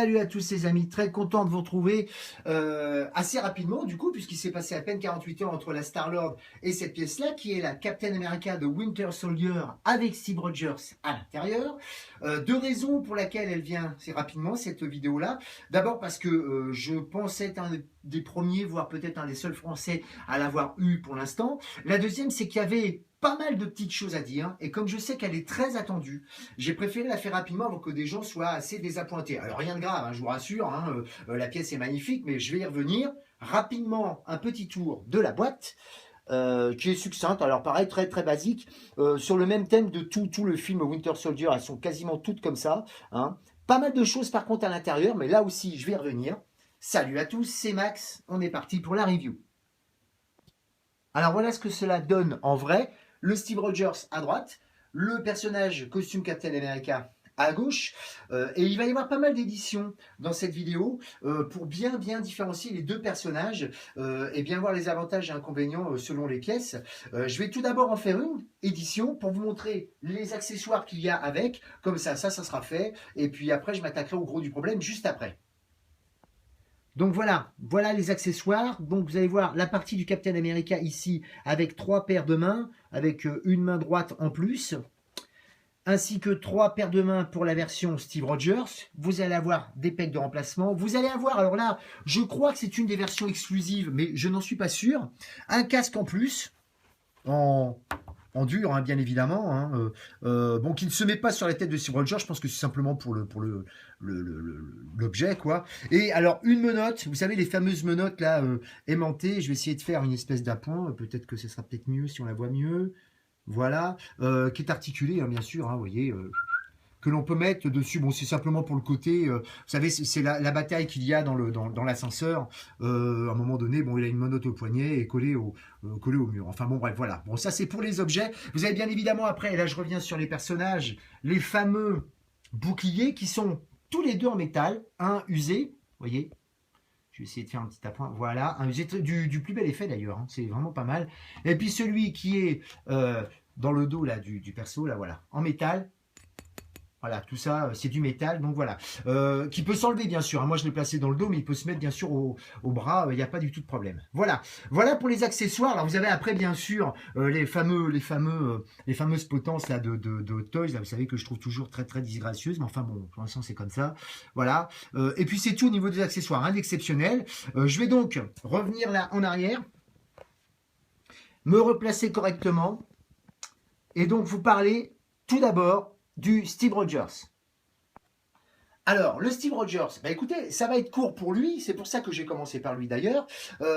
Salut à tous les amis, très content de vous retrouver assez rapidement du coup, puisqu'il s'est passé à peine 48 heures entre la Star-Lord et cette pièce-là, qui est la Captain America de Winter Soldier avec Steve Rogers à l'intérieur. Deux raisons pour lesquelles elle vient assez rapidement, cette vidéo-là. D'abord parce que je pensais être un des premiers, voire peut-être un des seuls Français à l'avoir eu pour l'instant. La deuxième, c'est qu'il y avait pas mal de petites choses à dire, et comme je sais qu'elle est très attendue, j'ai préféré la faire rapidement avant que des gens soient assez désappointés. Alors rien de grave, hein, je vous rassure, hein, la pièce est magnifique, mais je vais y revenir. Rapidement, un petit tour de la boîte, qui est succincte, alors pareil, très très basique, sur le même thème de tout le film Winter Soldier, elles sont quasiment toutes comme ça. Hein. Pas mal de choses par contre à l'intérieur, mais là aussi je vais y revenir. Salut à tous, c'est Max, on est parti pour la review. Alors voilà ce que cela donne en vrai. Le Steve Rogers à droite, le personnage costume Captain America à gauche, et il va y avoir pas mal d'éditions dans cette vidéo pour bien différencier les deux personnages et bien voir les avantages et inconvénients selon les pièces. Je vais tout d'abord en faire une édition pour vous montrer les accessoires qu'il y a avec, comme ça sera fait, et puis après je m'attaquerai au gros du problème juste après. Donc voilà les accessoires. Donc vous allez voir la partie du Captain America ici avec 3 paires de mains, avec une main droite en plus, ainsi que 3 paires de mains pour la version Steve Rogers. Vous allez avoir des pecs de remplacement. Vous allez avoir, alors là, je crois que c'est une des versions exclusives, mais je n'en suis pas sûr, un casque en plus, en dur, hein, bien évidemment, hein, bon, qui ne se met pas sur la tête de Steve Rogers, je pense que c'est simplement pour l'objet, quoi. Et alors, une menotte, vous savez, les fameuses menottes, là, aimantées, je vais essayer de faire une espèce d'appoint, peut-être que ce sera peut-être mieux si on la voit mieux, voilà, qui est articulée, hein, bien sûr, hein, vous voyez, que l'on peut mettre dessus. Bon, c'est simplement pour le côté, vous savez, c'est la bataille qu'il y a dans l'ascenseur. À un moment donné, bon, il a une menotte au poignet et collé au mur. Enfin bon, bref, voilà. Bon, ça c'est pour les objets. Vous avez bien évidemment après, et là je reviens sur les personnages, les fameux boucliers qui sont tous les deux en métal, un usé, vous voyez. Je vais essayer de faire un petit appoint. Voilà, un usé du plus bel effet d'ailleurs. Hein, c'est vraiment pas mal. Et puis celui qui est dans le dos là du perso, là voilà, en métal. Voilà, tout ça, c'est du métal, donc voilà. Qui peut s'enlever, bien sûr. Hein. Moi, je l'ai placé dans le dos, mais il peut se mettre, bien sûr, au bras. Il n'y a pas du tout de problème. Voilà. Voilà pour les accessoires. Alors, vous avez après, bien sûr, les fameuses potences là, de Hot Toys. Là, vous savez que je trouve toujours très, très disgracieuses. Mais enfin, bon, pour l'instant, c'est comme ça. Voilà. Et puis, c'est tout au niveau des accessoires. Rien d'exceptionnel. Je vais donc revenir là en arrière. Me replacer correctement. Et donc, vous parler tout d'abord du Steve Rogers. Alors, le Steve Rogers, bah écoutez, ça va être court pour lui, c'est pour ça que j'ai commencé par lui d'ailleurs,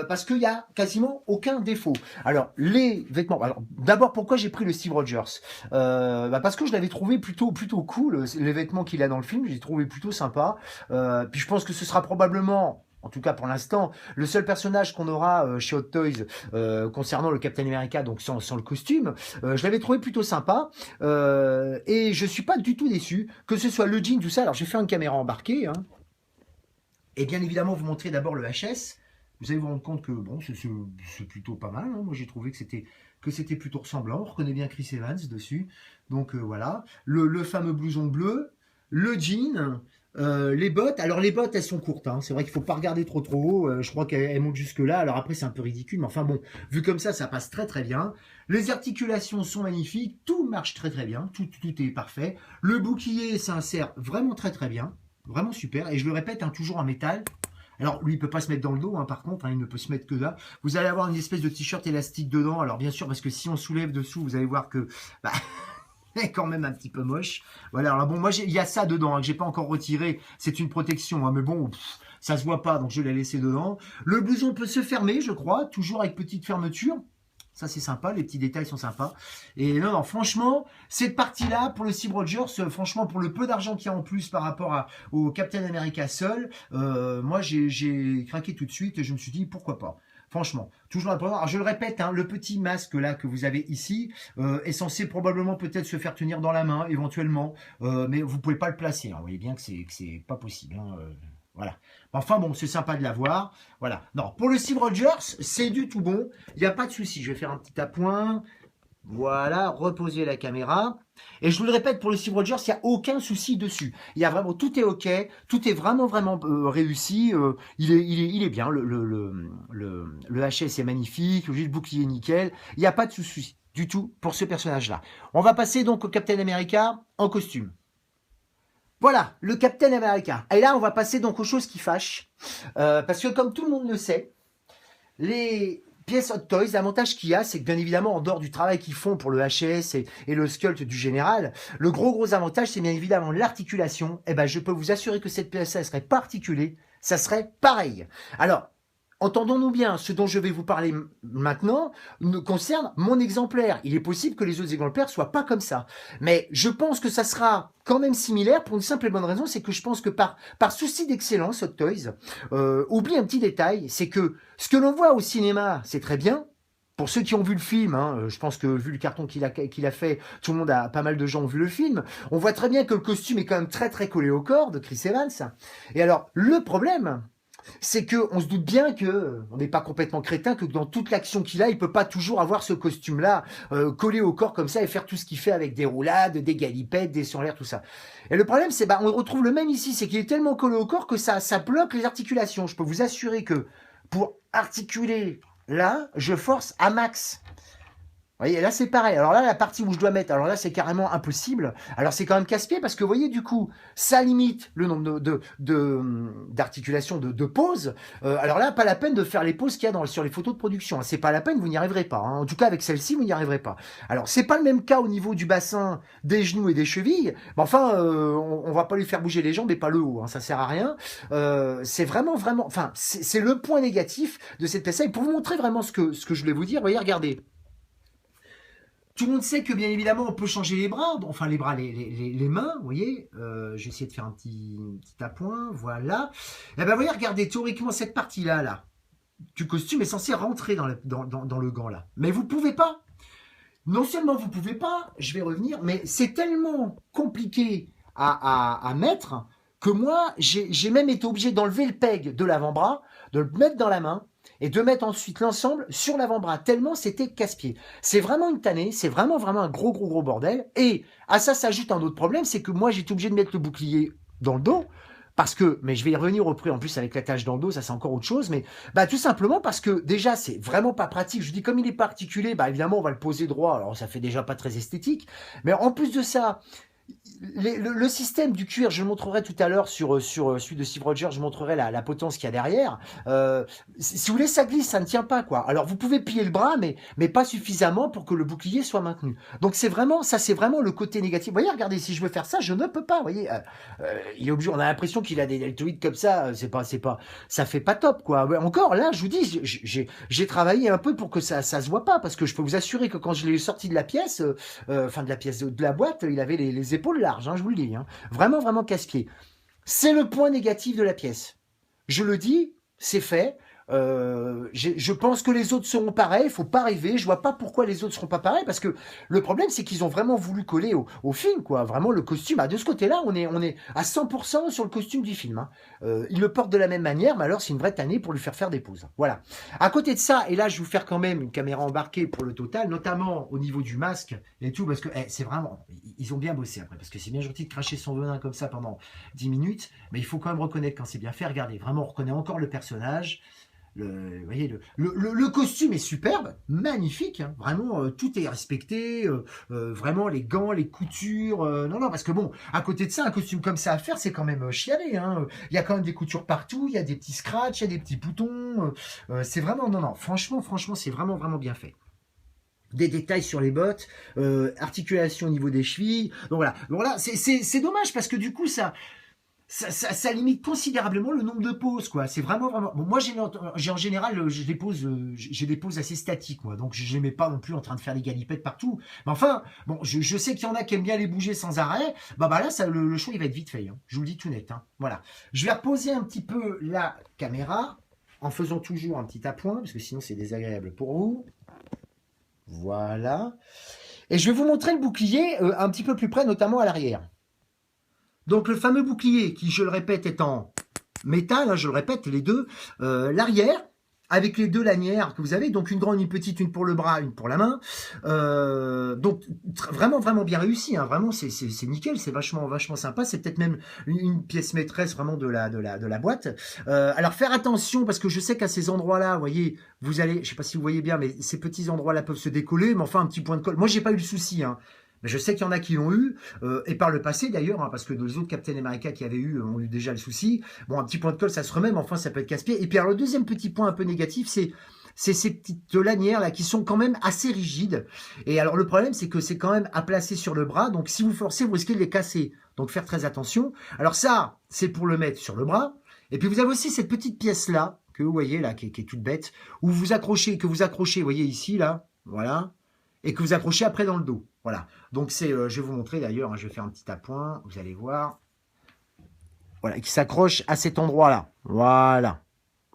parce qu'il n'y a quasiment aucun défaut. Alors, les vêtements, alors d'abord pourquoi j'ai pris le Steve Rogers parce que je l'avais trouvé plutôt cool, les vêtements qu'il a dans le film, je les trouvais plutôt sympa, puis je pense que ce sera probablement... En tout cas, pour l'instant, le seul personnage qu'on aura chez Hot Toys concernant le Captain America, donc sans le costume, je l'avais trouvé plutôt sympa. Et je suis pas du tout déçu, que ce soit le jean, tout ça. Alors, j'ai fait une caméra embarquée. Hein, et bien évidemment, vous montrer d'abord le HS. Vous allez vous rendre compte que bon, c'est plutôt pas mal. Hein. Moi, j'ai trouvé que c'était plutôt ressemblant. On reconnaît bien Chris Evans dessus. Donc voilà. Le fameux blouson bleu, le jean. Les bottes, alors les bottes elles sont courtes, hein. C'est vrai qu'il faut pas regarder trop haut, je crois qu'elles montent jusque là, alors après c'est un peu ridicule, mais enfin bon, vu comme ça passe très très bien. Les articulations sont magnifiques, tout marche très très bien, tout est parfait. Le bouclier s'insère vraiment très très bien, vraiment super, et je le répète, hein, toujours en métal. Alors lui il peut pas se mettre dans le dos, hein, par contre, hein, il ne peut se mettre que là. Vous allez avoir une espèce de t-shirt élastique dedans, alors bien sûr parce que si on soulève dessous, vous allez voir que... Bah, est quand même un petit peu moche. Voilà, alors bon, moi, il y a ça dedans, hein, que j'ai pas encore retiré. C'est une protection, hein, mais bon, ça se voit pas, donc je l'ai laissé dedans. Le blouson peut se fermer, je crois, toujours avec petite fermeture. Ça, c'est sympa, les petits détails sont sympas. Et non, franchement, cette partie-là, pour le Steve Rogers, franchement, pour le peu d'argent qu'il y a en plus par rapport au Captain America seul, moi, j'ai craqué tout de suite et je me suis dit, pourquoi pas. Franchement, toujours important. Alors je le répète, hein, le petit masque là que vous avez ici est censé probablement peut-être se faire tenir dans la main, éventuellement, mais vous pouvez pas le placer. Hein. Vous voyez bien que c'est pas possible. Hein, voilà. Enfin bon, c'est sympa de l'avoir. Voilà. Non, pour le Steve Rogers, c'est du tout bon. Il n'y a pas de souci. Je vais faire un petit appoint. Voilà, reposer la caméra. Et je vous le répète, pour le Steve Rogers, il n'y a aucun souci dessus. Il y a vraiment, tout est OK, tout est vraiment, vraiment réussi. Il est bien, le HS est magnifique, le bouclier est nickel. Il n'y a pas de souci du tout pour ce personnage-là. On va passer donc au Captain America en costume. Voilà, le Captain America. Et là, on va passer donc aux choses qui fâchent. Parce que comme tout le monde le sait, les pièces Hot Toys, l'avantage qu'il y a, c'est que bien évidemment, en dehors du travail qu'ils font pour le HS et le sculpt du général, le gros avantage, c'est bien évidemment l'articulation. Eh ben, je peux vous assurer que cette pièce-là serait pas articulée, ça serait pareil. Alors, entendons-nous bien, ce dont je vais vous parler maintenant concerne mon exemplaire. Il est possible que les autres exemplaires soient pas comme ça. Mais je pense que ça sera quand même similaire pour une simple et bonne raison, c'est que je pense que par souci d'excellence, Hot Toys, oublie un petit détail, c'est que ce que l'on voit au cinéma, c'est très bien. Pour ceux qui ont vu le film, hein, je pense que vu le carton qu'il a fait, tout le monde pas mal de gens ont vu le film. On voit très bien que le costume est quand même très collé au corps de Chris Evans. Et alors, le problème, c'est que on se doute bien que on n'est pas complètement crétin, que dans toute l'action qu'il a, il peut pas toujours avoir ce costume-là collé au corps comme ça et faire tout ce qu'il fait avec des roulades, des galipettes, des sur l'air, tout ça. Et le problème, c'est on retrouve le même ici, c'est qu'il est tellement collé au corps que ça bloque les articulations. Je peux vous assurer que pour articuler là, je force à max. Vous voyez, là c'est pareil. Alors là, la partie où je dois mettre, alors là c'est carrément impossible. Alors c'est quand même casse-pied parce que vous voyez, du coup, ça limite le nombre d'articulations, de pauses. Alors là, pas la peine de faire les pauses qu'il y a sur les photos de production. C'est pas la peine, vous n'y arriverez pas. En tout cas, avec celle-ci, vous n'y arriverez pas. Alors c'est pas le même cas au niveau du bassin, des genoux et des chevilles. Mais enfin, on va pas lui faire bouger les jambes et pas le haut. Ça sert à rien. C'est vraiment, enfin, c'est le point négatif de cette pièce. Et pour vous montrer vraiment ce que je voulais vous dire, voyez, regardez. Tout le monde sait que bien évidemment on peut changer les bras, enfin les bras, les mains, vous voyez. Je vais essayer de faire un petit appoint, voilà. Et ben vous voyez, regardez, théoriquement cette partie-là, du costume est censée rentrer dans le gant là. Mais vous pouvez pas. Non seulement vous pouvez pas, je vais revenir, mais c'est tellement compliqué à mettre que moi, j'ai même été obligé d'enlever le peg de l'avant-bras, de le mettre dans la main, et de mettre ensuite l'ensemble sur l'avant-bras, tellement c'était casse-pied. C'est vraiment une tannée, c'est vraiment un gros bordel. Et à ça s'ajoute un autre problème, c'est que moi j'ai été obligé de mettre le bouclier dans le dos, parce que, mais je vais y revenir au prix en plus avec la tâche dans le dos, ça c'est encore autre chose, mais tout simplement parce que déjà c'est vraiment pas pratique. Je dis comme il est pas articulé, évidemment on va le poser droit, alors ça fait déjà pas très esthétique, mais en plus de ça, le système du cuir, je le montrerai tout à l'heure sur celui de Steve Rogers, je montrerai la potence qu'il y a derrière. Si vous voulez, ça glisse, ça ne tient pas, quoi. Alors vous pouvez plier le bras, mais pas suffisamment pour que le bouclier soit maintenu. Donc c'est vraiment le côté négatif. Vous voyez, regardez, si je veux faire ça, je ne peux pas. Vous voyez, il est obligé. On a l'impression qu'il a des deltoïdes comme ça. Ça fait pas top, quoi. Encore là, je vous dis, j'ai travaillé un peu pour que ça se voit pas, parce que je peux vous assurer que quand je l'ai sorti de la pièce, de la boîte, il avait les épaules larges, je vous le dis. Vraiment casse-pied. C'est le point négatif de la pièce. Je le dis, c'est fait. Je pense que les autres seront pareils, faut pas rêver, je vois pas pourquoi les autres seront pas pareils, parce que le problème c'est qu'ils ont vraiment voulu coller au film, quoi. Vraiment le costume, de ce côté-là, on est à 100% sur le costume du film. Il le porte de la même manière, mais alors c'est une vraie tannée pour lui faire des pauses. Voilà. À côté de ça, et là je vais vous faire quand même une caméra embarquée pour le total, notamment au niveau du masque et tout, parce que c'est vraiment, ils ont bien bossé après, parce que c'est bien gentil de cracher son venin comme ça pendant 10 minutes, mais il faut quand même reconnaître quand c'est bien fait. Regardez, vraiment on reconnaît encore le personnage. Vous voyez, le costume est superbe, magnifique, vraiment tout est respecté, vraiment les gants, les coutures, non, parce que bon, à côté de ça, un costume comme ça à faire, c'est quand même chialé, il y a quand même des coutures partout, il y a des petits scratchs, il y a des petits boutons, c'est vraiment, non, franchement, c'est vraiment bien fait. Des détails sur les bottes, articulation au niveau des chevilles, donc voilà, c'est dommage parce que du coup ça limite considérablement le nombre de poses, quoi. C'est vraiment. Bon, moi, j'ai en général, j'ai des poses assez statiques, moi. Donc, je les mets pas non plus en train de faire les galipettes partout. Mais enfin, bon, je sais qu'il y en a qui aiment bien les bouger sans arrêt. Là, le show, il va être vite fait. Je vous le dis tout net. Voilà. Je vais reposer un petit peu la caméra en faisant toujours un petit appoint, parce que sinon, c'est désagréable pour vous. Voilà. Et je vais vous montrer le bouclier un petit peu plus près, notamment à l'arrière. Donc le fameux bouclier qui, je le répète, est en métal, je le répète, les deux, l'arrière, avec les deux lanières que vous avez, donc une grande, une petite, une pour le bras, une pour la main. Donc vraiment, vraiment bien réussi, hein. Vraiment, c'est nickel, c'est vachement, vachement sympa. C'est peut-être même une pièce maîtresse vraiment de la boîte. Alors faire attention parce que je sais qu'à ces endroits-là, vous voyez, vous allez, je sais pas si vous voyez bien, mais ces petits endroits-là peuvent se décoller, mais enfin un petit point de colle. Moi, j'ai pas eu le souci, hein. Mais je sais qu'il y en a qui l'ont eu, et par le passé d'ailleurs, hein, parce que les autres Captain America qui avaient eu ont eu déjà le souci. Bon, un petit point de colle, ça se remet, mais enfin, ça peut être casse-pied. Et puis, alors, le deuxième petit point un peu négatif, c'est ces petites lanières là qui sont quand même assez rigides. Et alors, le problème, c'est que c'est quand même à placer sur le bras. Donc, si vous forcez, vous risquez de les casser. Donc, faire très attention. Alors, ça, c'est pour le mettre sur le bras. Et puis, vous avez aussi cette petite pièce là, que vous voyez là, qui est toute bête, où vous accrochez, vous voyez ici, là, voilà, et que vous accrochez après dans le dos. Voilà. Donc c'est, je vais vous montrer d'ailleurs, hein, je vais faire un petit appoint, vous allez voir. Voilà, qui s'accroche à cet endroit-là. Voilà.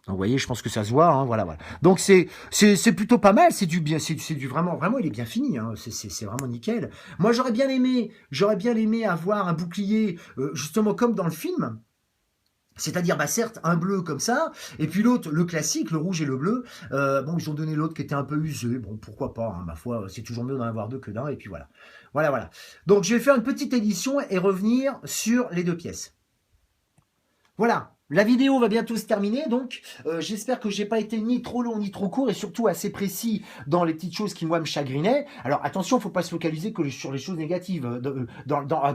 Donc vous voyez, je pense que ça se voit, hein, voilà, voilà. Donc c'est plutôt pas mal, c'est du bien, c'est du vraiment, vraiment, il est bien fini, hein, c'est vraiment nickel. Moi j'aurais bien aimé avoir un bouclier, justement comme dans le film. C'est-à-dire, bah certes, un bleu comme ça, et puis l'autre, le classique, le rouge et le bleu. Bon, ils ont donné l'autre qui était un peu usé. Bon, pourquoi pas, hein, ma foi, c'est toujours mieux d'en avoir deux que d'un, et puis voilà. Voilà, voilà. Donc, je vais faire une petite édition et revenir sur les deux pièces. Voilà, la vidéo va bientôt se terminer, donc j'espère que j'ai pas été ni trop long ni trop court et surtout assez précis dans les petites choses qui moi me chagrinaient. Alors attention, faut pas se focaliser que sur les choses négatives.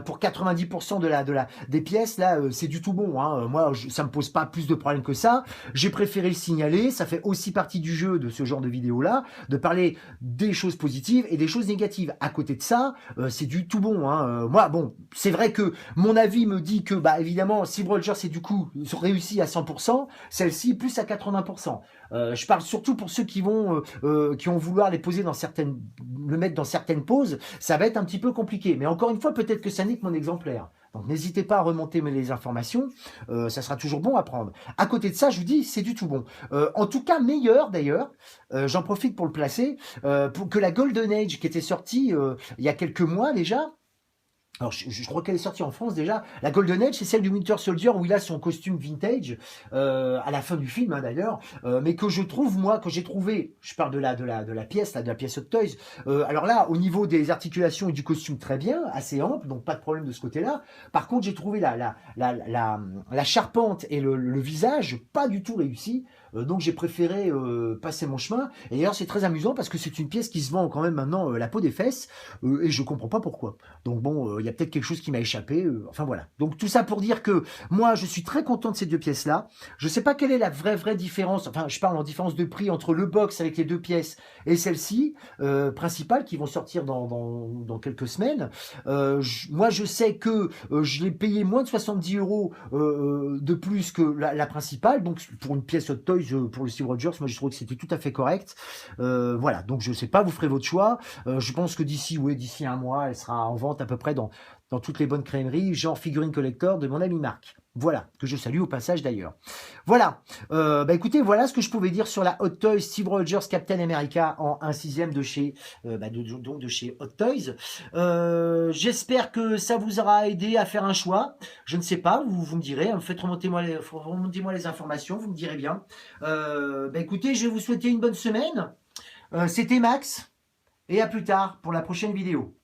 Pour 90% des pièces là, c'est du tout bon, hein. Moi, ça me pose pas plus de problèmes que ça. J'ai préféré le signaler. Ça fait aussi partie du jeu de ce genre de vidéo là, de parler des choses positives et des choses négatives. À côté de ça, c'est du tout bon, hein. Moi, bon, c'est vrai que mon avis me dit que, bah évidemment, Steve Rogers c'est du coup réussi à 100%, celle-ci plus à 80%. Je parle surtout pour ceux qui vont vouloir les poser dans certaines, le mettre dans certaines poses, ça va être un petit peu compliqué. Mais encore une fois, peut-être que ça n'est que mon exemplaire. Donc n'hésitez pas à remonter les informations, ça sera toujours bon à prendre. À côté de ça, je vous dis, c'est du tout bon. En tout cas, meilleur d'ailleurs, j'en profite pour le placer, pour que la Golden Age qui était sortie il y a quelques mois déjà. Alors, je crois qu'elle est sortie en France déjà. La Golden Age, c'est celle du Winter Soldier où il a son costume vintage à la fin du film, hein, d'ailleurs, mais que je trouve moi, que j'ai trouvé. Je parle de la pièce, là, de la pièce Hot Toys. Alors là, au niveau des articulations et du costume, très bien, assez ample, donc pas de problème de ce côté-là. Par contre, j'ai trouvé la charpente et le visage pas du tout réussi. Donc j'ai préféré passer mon chemin. Et d'ailleurs, c'est très amusant parce que c'est une pièce qui se vend quand même maintenant la peau des fesses et je comprends pas pourquoi. Donc bon, il y a peut-être quelque chose qui m'a échappé. Enfin voilà. Donc tout ça pour dire que moi, je suis très content de ces deux pièces-là. Je sais pas quelle est la vraie différence. Enfin, je parle en différence de prix entre le box avec les deux pièces et celle-ci principale qui vont sortir dans quelques semaines. Moi, je sais que je l'ai payé moins de 70 euros de plus que la principale. Donc pour une pièce Hot Toys, pour le Steve Rogers, moi je trouve que c'était tout à fait correct. Voilà, donc je sais pas, vous ferez votre choix. Je pense que d'ici un mois, elle sera en vente à peu près dans toutes les bonnes crèmeries, genre figurine collector de mon ami Marc. Voilà, que je salue au passage d'ailleurs. Voilà, bah écoutez, voilà ce que je pouvais dire sur la Hot Toys Steve Rogers Captain America en 1/6 de chez, donc de chez Hot Toys. J'espère que ça vous aura aidé à faire un choix. Je ne sais pas, vous me direz, faites remontez-moi les informations, vous me direz bien. Bah écoutez, je vais vous souhaiter une bonne semaine. C'était Max, et à plus tard pour la prochaine vidéo.